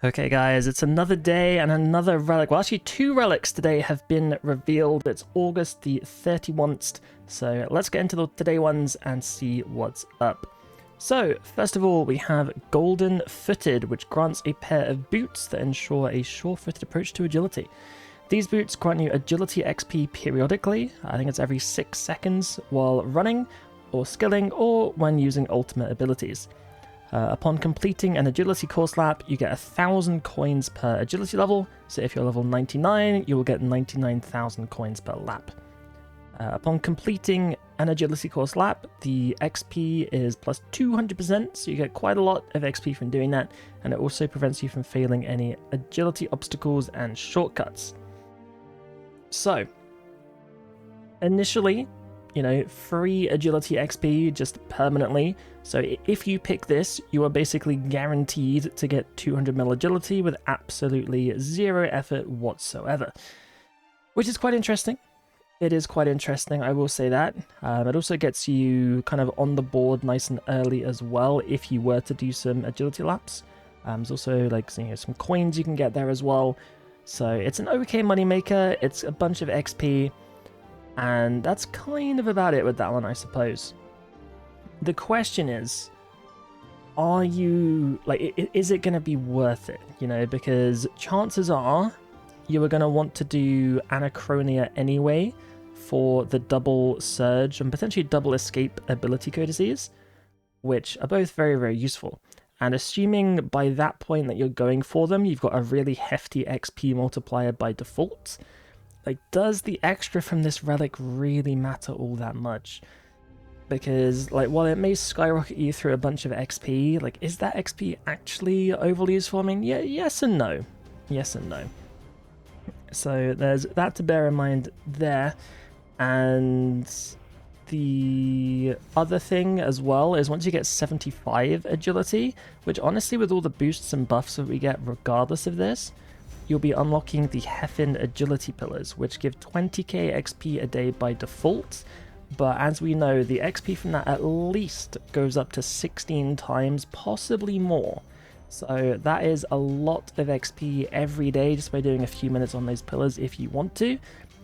Okay guys, it's another day and another relic. Well, actually 2 relics today have been revealed. It's August the 31st, so let's get into the today ones and see what's up. So, first of all, we have Golden Footed, which grants a pair of boots that ensure a sure-footed approach to agility. These boots grant you agility XP periodically, I think it's every 6 seconds, while running, or skilling, or when using ultimate abilities. Upon completing an agility course lap, you get 1,000 coins per agility level, so if you're level 99, you will get 99,000 coins per lap. Upon completing an agility course lap, the XP is plus 200%, so you get quite a lot of XP from doing that, and it also prevents you from failing any agility obstacles and shortcuts. So, initially, free agility XP just permanently. So if you pick this, you are basically guaranteed to get 200 mil agility with absolutely zero effort whatsoever. Which is quite interesting. It is quite interesting, I will say that. It also gets you kind of on the board nice and early as well if you were to do some agility laps. There's also some coins you can get there as well. So it's an okay moneymaker, it's a bunch of XP. And that's kind of about it with that one, I suppose. The question is is it going to be worth it? Because chances are you are going to want to do Anachronia anyway for the double surge and potentially double escape ability codices, which are both very, very useful. And assuming by that point that you're going for them, you've got a really hefty XP multiplier by default. Does the extra from this relic really matter all that much? Because, while it may skyrocket you through a bunch of XP, is that XP actually overly useful? I mean, yeah, yes and no. Yes and no. So there's that to bear in mind there. And the other thing as well is once you get 75 agility, which honestly with all the boosts and buffs that we get regardless of this, you'll be unlocking the Heffin agility pillars, which give 20k XP a day by default, but as we know, the XP from that at least goes up to 16 times, possibly more. So that is a lot of XP every day just by doing a few minutes on those pillars if you want to.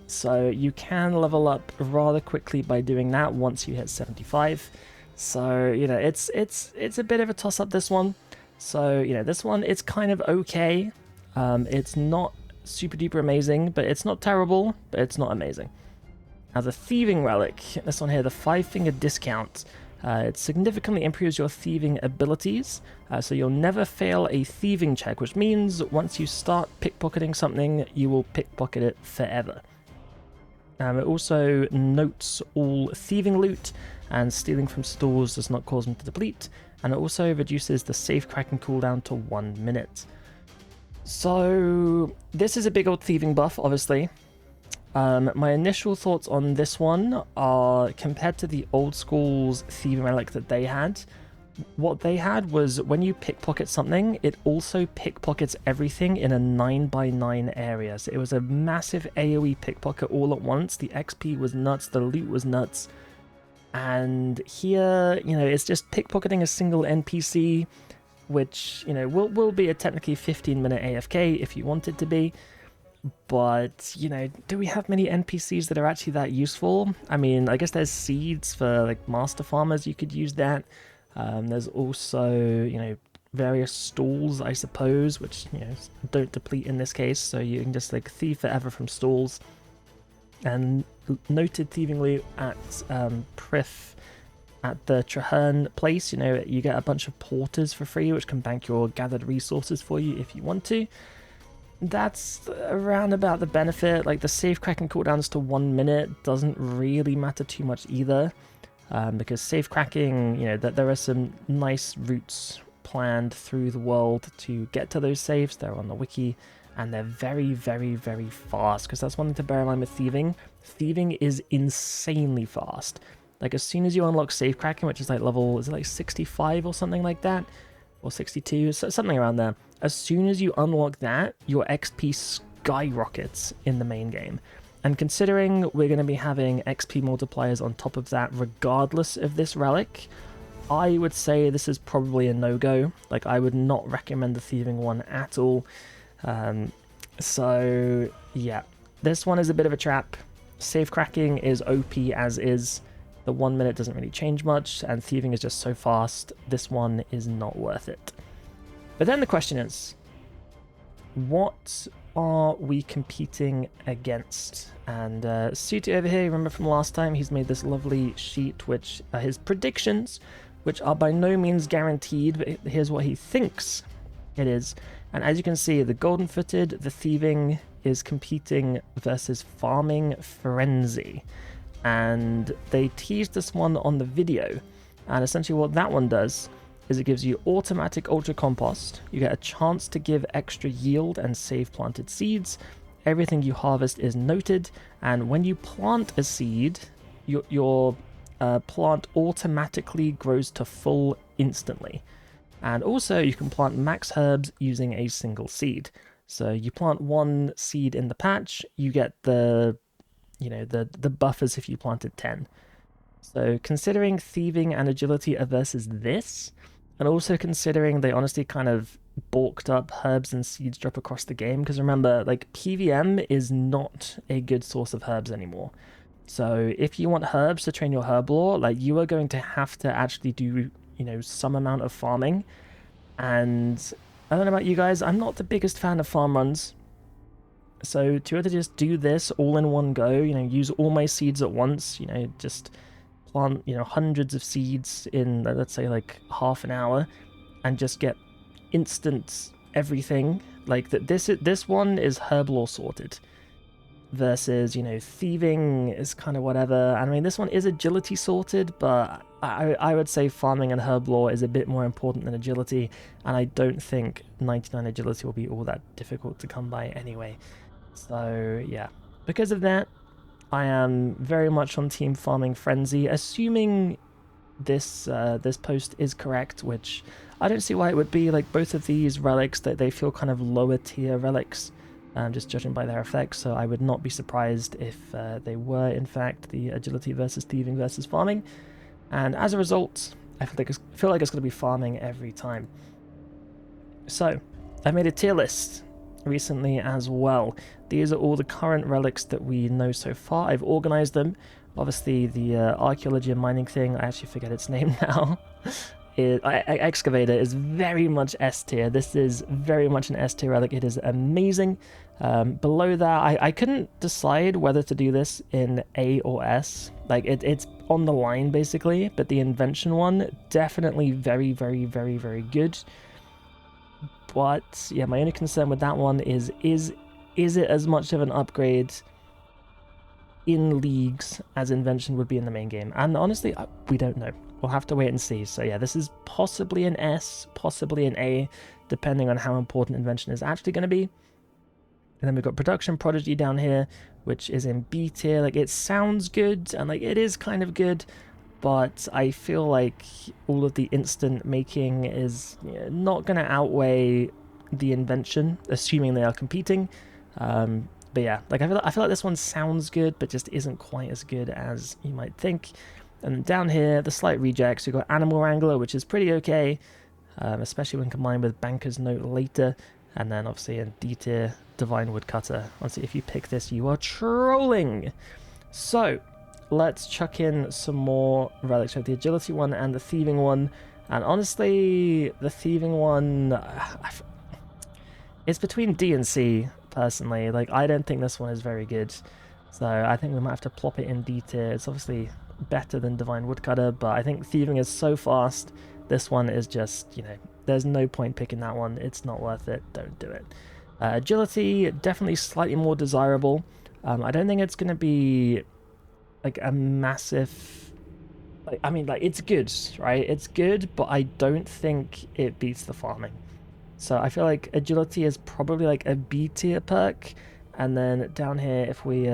So you can level up rather quickly by doing that once you hit 75. So, it's a bit of a toss-up, this one. So, this one, it's kind of okay. It's not super duper amazing, but it's not terrible, but it's not amazing. Now the thieving relic, this one here, the 5-finger discount, it significantly improves your thieving abilities, so you'll never fail a thieving check, which means once you start pickpocketing something, you will pickpocket it forever. It also notes all thieving loot, and stealing from stores does not cause them to deplete, and it also reduces the safe cracking cooldown to 1 minute. So, this is a big old thieving buff, obviously. My initial thoughts on this one are, compared to the old school's thieving relic that they had, what they had was when you pickpocket something, it also pickpockets everything in a 9x9 area. So it was a massive AoE pickpocket all at once. The XP was nuts, the loot was nuts. And here, it's just pickpocketing a single NPC, which, will be a technically 15-minute AFK if you want it to be. But, do we have many NPCs that are actually that useful? I mean, I guess there's seeds for, master farmers, you could use that. There's also, various stalls, I suppose, which, don't deplete in this case, so you can just, thieve forever from stalls. And noted thievingly at Prif, at the Traherne place, you get a bunch of porters for free, which can bank your gathered resources for you if you want to. That's around about the benefit. The safe cracking cooldowns to 1 minute doesn't really matter too much either, because safe cracking, there are some nice routes planned through the world to get to those safes. They're on the wiki, and they're very, very, very fast, because that's one thing to bear in mind with thieving. Thieving is insanely fast. As soon as you unlock safe cracking, which is level, is it 65 or something like that? Or 62, something around there. As soon as you unlock that, your XP skyrockets in the main game. And considering we're going to be having XP multipliers on top of that regardless of this relic, I would say this is probably a no-go. Like, I would not recommend the thieving one at all. So, yeah. This one is a bit of a trap. Safe cracking is OP as is. The 1 minute doesn't really change much, and thieving is just so fast. This one is not worth it. But then the question is, what are we competing against? And Suti over here, remember from last time, he's made this lovely sheet, which are his predictions, which are by no means guaranteed, but here's what he thinks it is. And as you can see, the golden-footed, the thieving is competing versus farming frenzy. And they teased this one on the video. And essentially what that one does is it gives you automatic ultra compost. You get a chance to give extra yield and save planted seeds. Everything you harvest is noted. And when you plant a seed, your plant automatically grows to full instantly. And also you can plant max herbs using a single seed. So you plant one seed in the patch, you get the buffers if you planted 10. So considering thieving and agility are versus this, and also considering they honestly kind of bulked up herbs and seeds drop across the game, because remember, like, PVM is not a good source of herbs anymore. So if you want herbs to train your herb lore, like, you are going to have to actually do, some amount of farming. And I don't know about you guys, I'm not the biggest fan of farm runs. So to be able to just do this all in one go, use all my seeds at once, just plant, hundreds of seeds in, let's say, like half an hour, and just get instant everything. Like this one is herb lore sorted. Versus, thieving is kind of whatever. I mean, this one is agility sorted, but I would say farming and herb lore is a bit more important than agility, and I don't think 99 agility will be all that difficult to come by anyway. So, yeah. Because of that, I am very much on Team Farming Frenzy, assuming this post is correct, which I don't see why it would be. Like, both of these relics, that they feel kind of lower tier relics. Just judging by their effects, so I would not be surprised if they were, in fact, the agility versus thieving versus farming. And as a result, I feel like it's going to be farming every time. So, I've made a tier list recently as well. These are all the current relics that we know so far. I've organized them. Obviously, the archaeology and mining thing, I actually forget its name now. Excavator is very much S tier. This is very much an S tier relic. It is amazing. Below that, I couldn't decide whether to do this in A or S. Like, it's on the line basically, but the invention one, definitely very, very, very, very good. But yeah, my only concern with that one is it as much of an upgrade in leagues as invention would be in the main game? And honestly, we don't know. We'll have to wait and see. So yeah, this is possibly an S, possibly an A, depending on how important invention is actually going to be. And then we've got Production Prodigy down here, which is in B tier. Like, it sounds good, and like, it is kind of good, but I feel like all of the instant making is not going to outweigh the invention, assuming they are competing. But yeah, like, I feel like this one sounds good, but just isn't quite as good as you might think. And down here, the slight rejects, we've got Animal Wrangler, which is pretty okay, especially when combined with Banker's Note later. And then obviously in D tier, Divine Woodcutter. Honestly, if you pick this, you are trolling. So let's chuck in some more relics. We have the Agility one and the Thieving one. And honestly, the Thieving one, it's between D and C, personally. Like, I don't think this one is very good. So I think we might have to plop it in D tier. It's obviously better than Divine Woodcutter, but I think Thieving is so fast. This one is just, there's no point picking that one. It's not worth it. Don't do it. Agility, definitely slightly more desirable. I don't think it's going to be like a massive... it's good, right? It's good, but I don't think it beats the farming. So I feel like Agility is probably like a B tier perk. And then down here, if we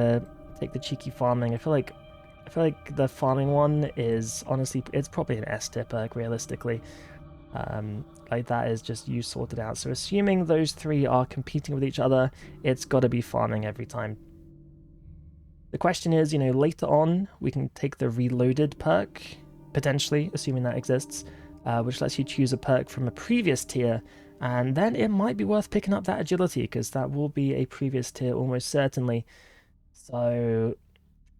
take the cheeky farming, I feel like the farming one is, honestly, it's probably an S tier perk, realistically. Like, that is just you sorted out. So assuming those three are competing with each other, it's got to be farming every time. The question is, later on, we can take the reloaded perk, potentially, assuming that exists, which lets you choose a perk from a previous tier, and then it might be worth picking up that agility, because that will be a previous tier almost certainly. So,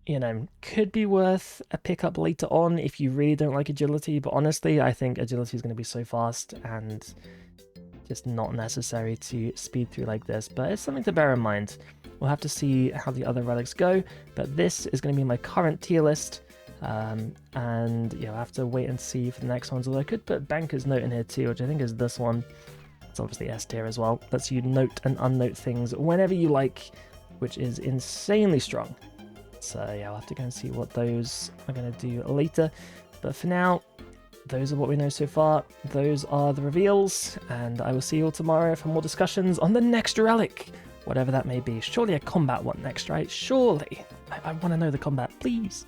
you know, could be worth a pickup later on if you really don't like agility, but honestly, I think agility is going to be so fast and just not necessary to speed through like this, but it's something to bear in mind. We'll have to see how the other relics go, but this is going to be my current tier list, and yeah, I'll have to wait and see for the next ones, although I could put Banker's Note in here too, which I think is this one. It's obviously S tier as well. Lets you note and unnote things whenever you like, which is insanely strong. So yeah, I'll have to go and see what those are going to do later, but for now, those are what we know so far. Those are the reveals, and I will see you all tomorrow for more discussions on the next relic, whatever that may be. Surely a combat one next, right? Surely. I want to know the combat, please.